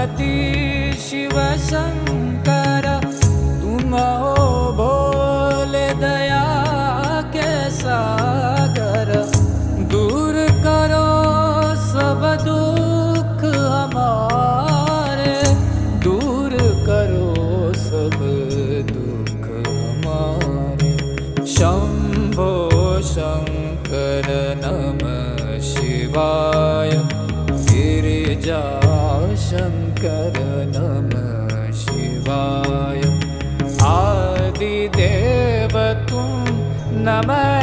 पार्वती शिव शंकर, तुम हो भोले दया के सागर। दूर करो सब दुख हमारे, दूर करो सब दुख हमारे। शंभो शंकर नमः शिवाय, गिरिजा शंकर नमः शिवाय। आदिदेव तुम नमः